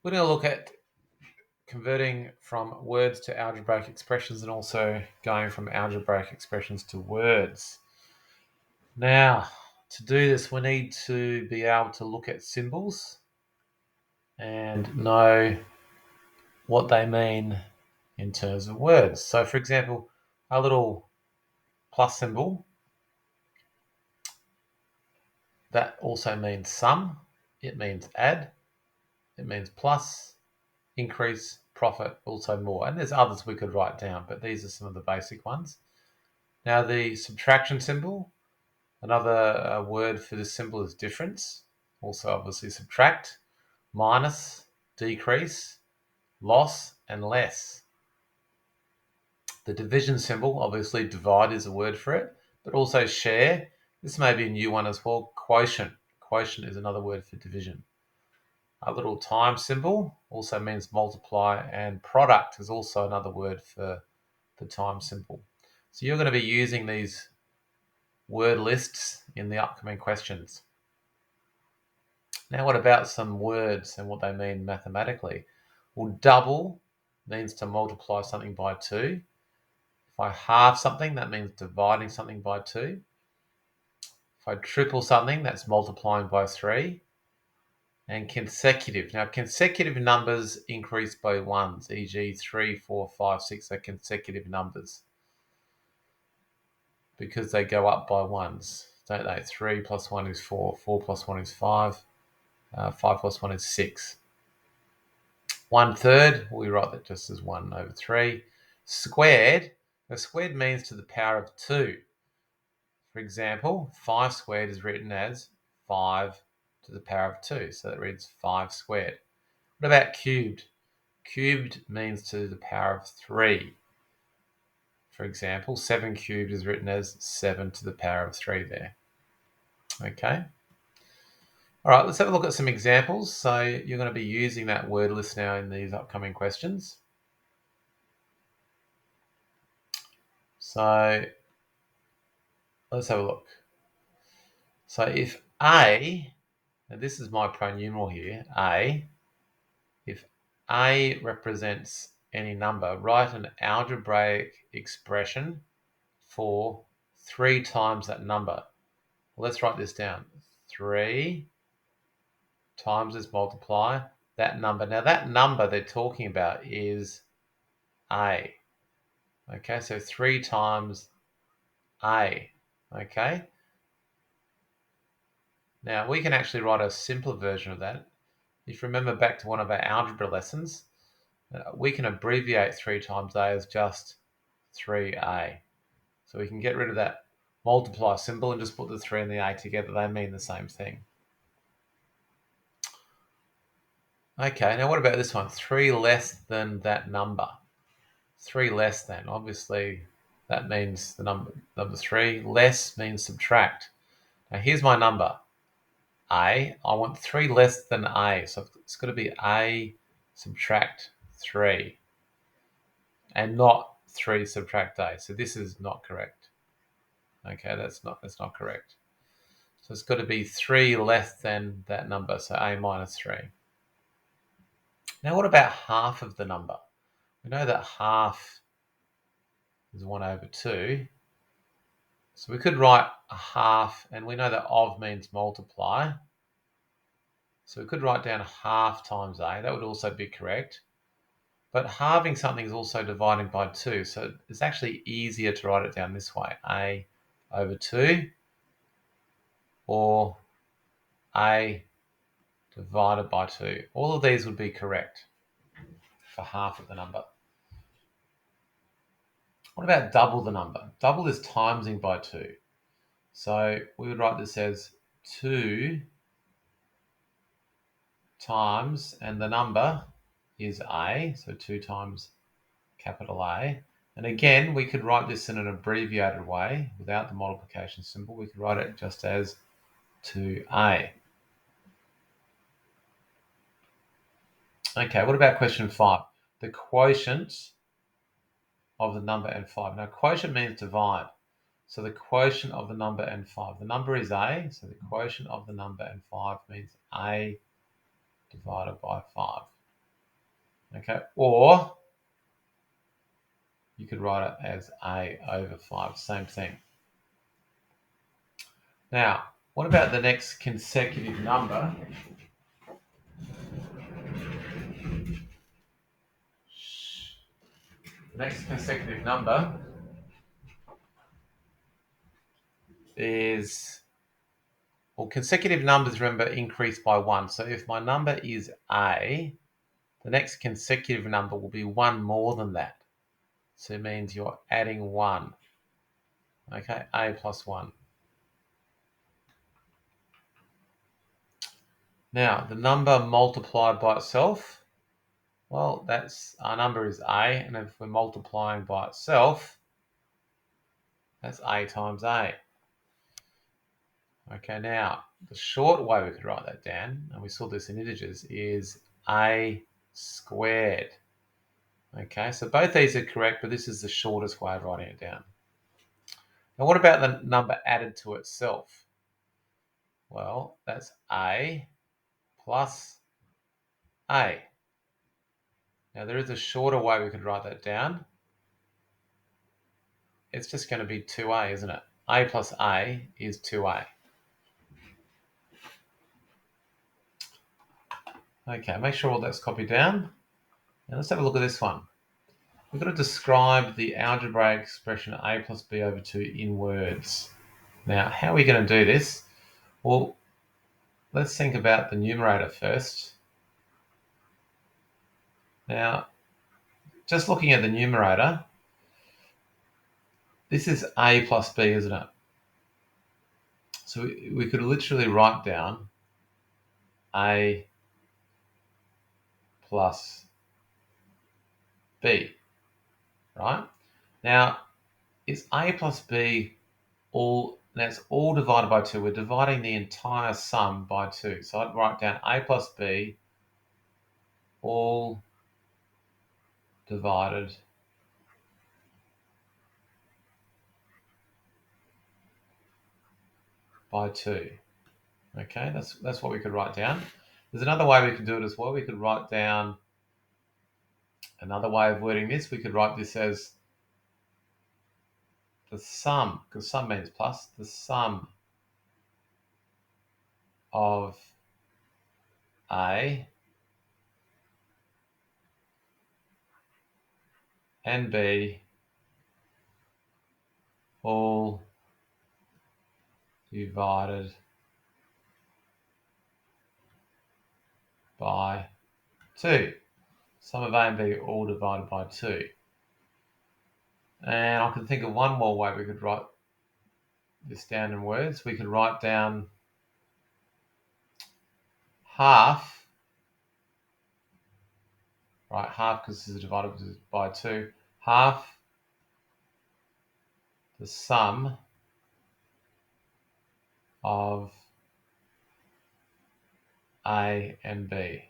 We're going to look at converting from words to algebraic expressions and also going from algebraic expressions to words. Now, to do this, we need to be able to look at symbols and know what they mean in terms of words. So, for example, our little plus symbol, that also means sum, it means add, it means plus, increase, profit, also more. And there's others we could write down, but these are some of the basic ones. Now, the subtraction symbol, another word for this symbol is difference, also obviously subtract, minus, decrease, loss, and less. The division symbol, obviously divide is a word for it, but also share. This may be a new one as well, quotient. Quotient is another word for division. A little time symbol also means multiply, and product is also another word for the time symbol. So you're going to be using these word lists in the upcoming questions. Now, what about some words and what they mean mathematically? Well, double means to multiply something by 2. If I halve something, that means dividing something by 2. If I triple something, that's multiplying by 3. And consecutive. Now, consecutive numbers increase by ones, e.g. 3, 4, 5, 6 are consecutive numbers because they go up by ones, don't they? 3 plus 1 is 4, 4 plus 1 is 5, 5 plus 1 is 6. 1/3, we write that just as 1 over 3. Squared, now squared means to the power of 2. For example, 5 squared is written as 5 to the power of 2, so that reads 5 squared. What about cubed? Cubed means to the power of 3. For example, 7 cubed is written as 7 to the power of 3 there. Okay. All right, let's have a look at some examples. So you're going to be using that word list now in these upcoming questions. So let's have a look. So if A, now this is my pronumeral here, A, if A represents any number, write an algebraic expression for 3 times that number. Well, let's write this down. 3 times this multiply that number. Now that number they're talking about is A. Okay, so 3 times A. Okay. Now we can actually write a simpler version of that. If you remember back to one of our algebra lessons, we can abbreviate 3 times A as just 3A. So we can get rid of that multiply symbol and just put the 3 and the A together. They mean the same thing. Okay, now what about this one? 3 less than that number. 3 less than. Obviously, that means the number 3. Less means subtract. Now here's my number. A. I want 3 less than A. So it's got to be A subtract 3. And not 3 subtract A. So this is not correct. Okay, that's not correct. So it's got to be 3 less than that number. So A minus 3. Now what about half of the number? We know that half is 1 over 2. So we could write a half, and we know that of means multiply. So we could write down half times A. That would also be correct. But halving something is also dividing by 2. So it's actually easier to write it down this way. A over 2 or A divided by 2. All of these would be correct for half of the number. What about double the number? Double is timesing by 2. So we would write this as 2 times, and the number is A, so 2 times capital A. And again, we could write this in an abbreviated way without the multiplication symbol. We could write it just as 2A. Okay, what about question 5? The quotient of the number and 5. Now, quotient means divide. So the quotient of the number and 5. The number is A, so the quotient of the number and 5 means A divided by 5. Okay, or you could write it as a over 5, same thing. Now, what about the next consecutive number? The next consecutive number is, well, consecutive numbers, remember, increase by 1. So if my number is a, the next consecutive number will be 1 more than that. So it means you're adding 1. Okay, a plus 1. Now, the number multiplied by itself, well, that's, our number is a, and if we're multiplying by itself, that's a times a. Okay, now, the short way we could write that down, and we saw this in integers, is a squared. Okay, so both these are correct, but this is the shortest way of writing it down. Now, what about the number added to itself? Well, that's a plus a. Now, there is a shorter way we could write that down. It's just going to be 2a, isn't it? A plus a is 2a. Okay, make sure all that's copied down. Now, let's have a look at this one. We've got to describe the algebraic expression a plus b over 2 in words. Now, how are we going to do this? Well, let's think about the numerator first. Now, just looking at the numerator, this is a plus b, isn't it? So we could literally write down a plus b, right? Now, is a plus b all, that's all divided by 2. We're dividing the entire sum by 2. So I'd write down a plus b all divided by 2. Okay, that's what we could write down. There's another way we could do it as well. We could write down another way of wording this. We could write this as the sum, because sum means plus, the sum of a and b all divided by 2. Sum of a and b all divided by 2. And I can think of one more way we could write this down in words. We could write down half, right? Half, because this is divided by 2. Half the sum of a and b.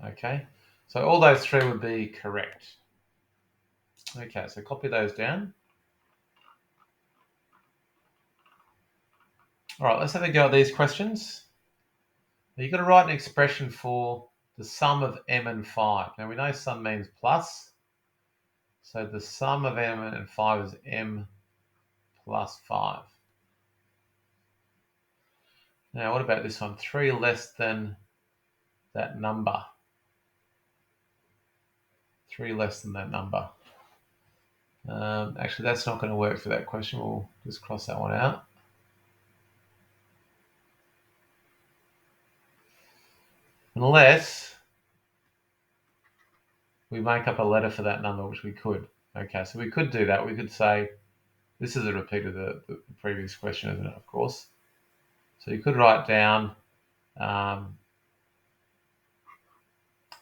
Okay, so all those three would be correct. Okay, so copy those down. All right, let's have a go at these questions. Now you've got to write an expression for the sum of m and 5. Now we know sum means plus, so the sum of m and 5 is m plus 5. Now what about this one? 3 less than that number. 3 less than that number. Actually, that's not going to work for that question. We'll just cross that one out. Unless we make up a letter for that number, which we could. Okay, so we could do that. We could say, this is a repeat of the previous question, isn't it, of course? So you could write down a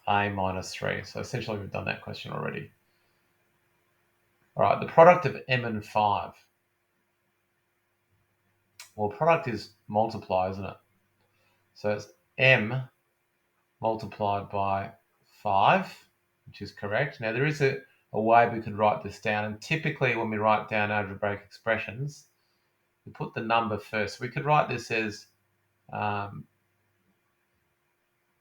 minus 3. So essentially we've done that question already. All right, the product of m and 5. Well, product is multiply, isn't it? So it's m multiplied by 5, which is correct. Now there is a way we could write this down, and typically when we write down algebraic expressions, we put the number first. We could write this as,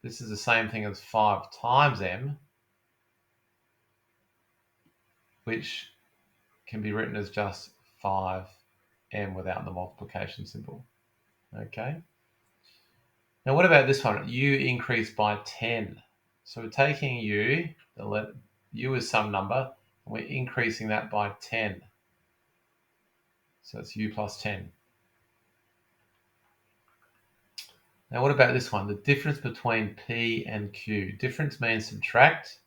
this is the same thing as 5 times m, which can be written as just 5m without the multiplication symbol. Okay. Now what about this one? U increased by 10. So we're taking u, u is some number, and we're increasing that by 10. So it's u plus 10. Now what about this one? The difference between P and Q. Difference means subtract.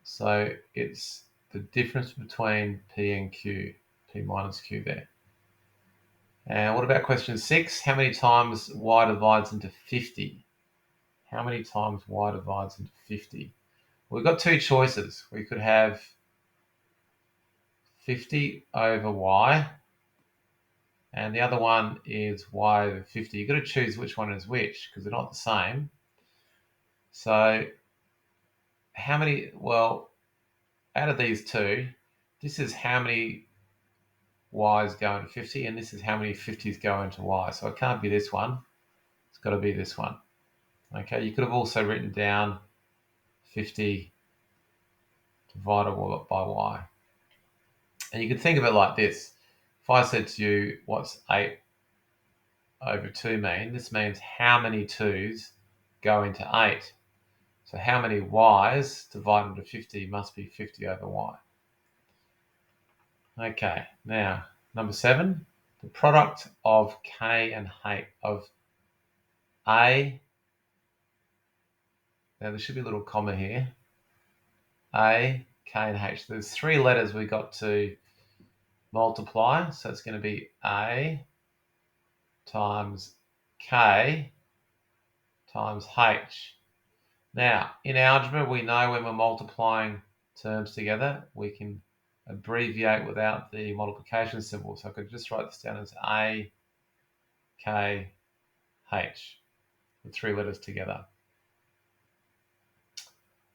So it's the difference between P and Q. P minus Q there. And what about question 6? How many times y divides into 50? How many times y divides into 50? We've got two choices. We could have 50 over y, and the other one is y over 50. You've got to choose which one is which because they're not the same. So how many, well, out of these two, this is how many y's go into 50, and this is how many 50's go into y. So it can't be this one. It's got to be this one. Okay, you could have also written down 50 divided by y. And you could think of it like this. If I said to you, what's 8 over 2 mean? This means how many 2's go into 8. So how many y's divided into 50 must be 50 over y. Okay, now number 7, the product of k and h of a. Now there should be a little comma here. A, k, and h. There's 3 letters we got to multiply, so it's going to be a times k times h. Now, in algebra, we know when we're multiplying terms together, we can abbreviate without the multiplication symbol. So I could just write this down as A, K, H, the 3 letters together.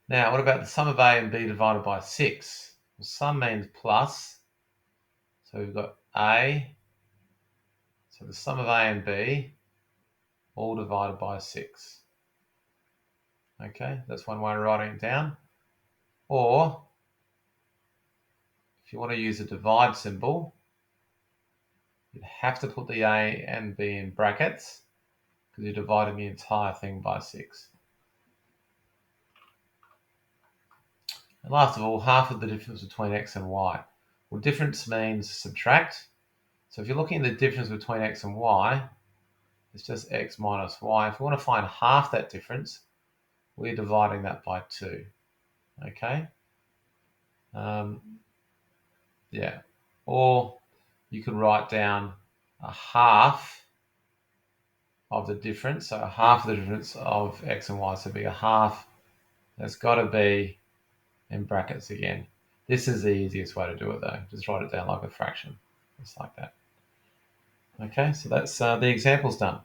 Now, what about the sum of A and B divided by 6? Well, sum means plus. So we've got A, so the sum of A and B, all divided by 6. Okay, that's one way of writing it down. Or, if you want to use a divide symbol, you'd have to put the A and B in brackets because you're dividing the entire thing by 6. And last of all, half of the difference between x and y. Well, difference means subtract. So if you're looking at the difference between x and y, it's just x minus y. If we want to find half that difference, we're dividing that by 2. Okay? Yeah. Or you could write down a half of the difference. So half the difference of x and y. So it'd be a half. That's got to be in brackets again. This is the easiest way to do it though. Just write it down like a fraction. Just like that. Okay, so that's the example's done.